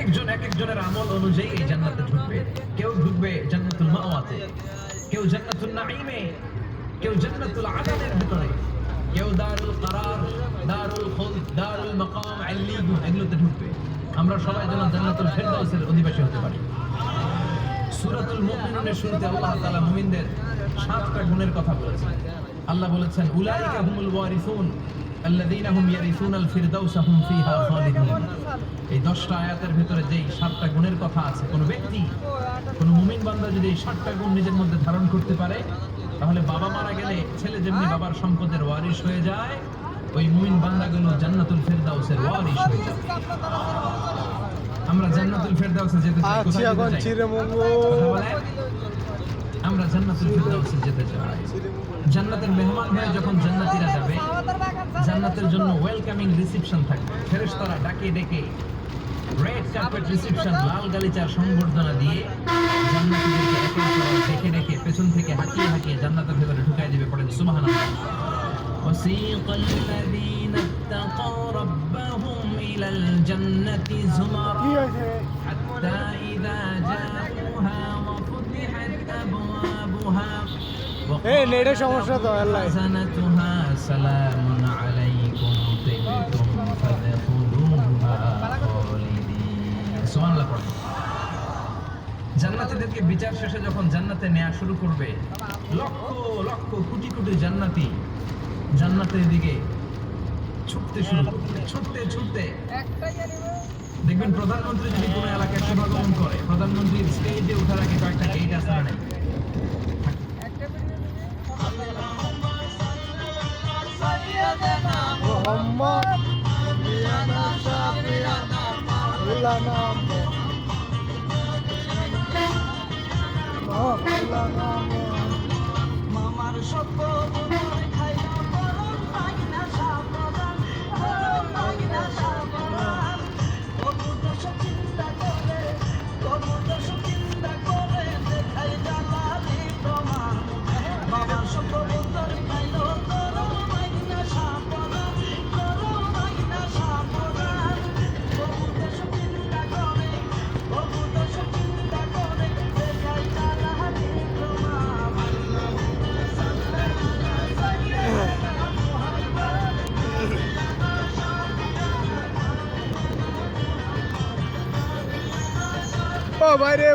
এক একজনের আমল অনুযায়ী এই জান্নাতে ঢুকবে। কেউ ঢুকবে জান্নাতুল মাওয়াতে, কেউ জান্নাতুল নাঈমে, কেউ জান্নাতুল আদানের ভিতরে, কেউ দারুল কারার, দারুল খুলদ, দারুল মাকাম আল্লিগুন এগুলোতে ঢুকবে। আমরা সবাই যেন জান্নাতুল ফেরদাউসের অধিবাসী হতে পারি। সূরাতুল মুমিনুনের শুরুতে আল্লাহ তাআলা মুমিনদের 7টা গুণের কথা বলেছেন। আল্লাহ বলেছেন উলাইকা হুমুল ওয়ারিসুন আল্লাযীনা হুম ইয়ারিসুনাল ফিরদাউসা হুম ফিহা খালিদুন। এই 10টা আয়াতের ভিতরে যেই 7টা গুণের কথা আছে, কোন ব্যক্তি, কোন মুমিন বান্দা যদি এই 7টা গুণ নিজের মধ্যে ধারণ করতে পারে, তাহলে বাবা মারা গেলে ছেলে যেমনি বাবার সম্পদের ওয়ারিশ হয়ে যায়, ওই মুমিন বান্দাগুলো জান্নাতুল ফিরদাউসের ওয়ারিশ হয়ে যায়। আমরা জান্নাতুল ফিরদাউসে যেতে চাই। কোথায় যেতে চাই? আমরা জান্নাতুল ফিরদাউসে যেতে চাই। জান্নাতের মেহমান হয়ে যখন জান্নাতীরা যাবে, জান্নাতের জন্য ওয়েলকামিং রিসেপশন থাকবে। ফেরেশতারা ডাকে ডেকে রেড কার্পেট রিসেপশন, লাল গালিচার সংবর্ধনা দিয়ে জান্নাতীদেরকে একে একে ডেকে ডেকে পেছন থেকে হাঁকিয়ে হাঁকিয়ে জান্নাতের ভেতরে ঢুকাই দিবে। পড়েন সুবহানাল্লাহ। وسيق الذين اتقوا ربهم إلى الجنة زمرا حتى إذا جاءوها وفتحت أبوابها وقال خزنتها سلام عليكم طبتم فادخلوها خالدين। سبحان الله। জান্নাতীদেরকে বিচার শেষে যখন জান্নাতে নেওয়া শুরু করবে, লক্ষ লক্ষ কোটি কোটি জান্নাতী জান্নাতের দিকে ছুটতে শুরু করবে। ছুটতে ছুটতে দেখবেন প্রধানমন্ত্রী যদি কোনো এলাকায় শুভাগমন করে, প্রধানমন্ত্রীর স্টেজে ওঠার আগে কয়েকটা গেট আছে না? মামার সত্য ও ভাই রে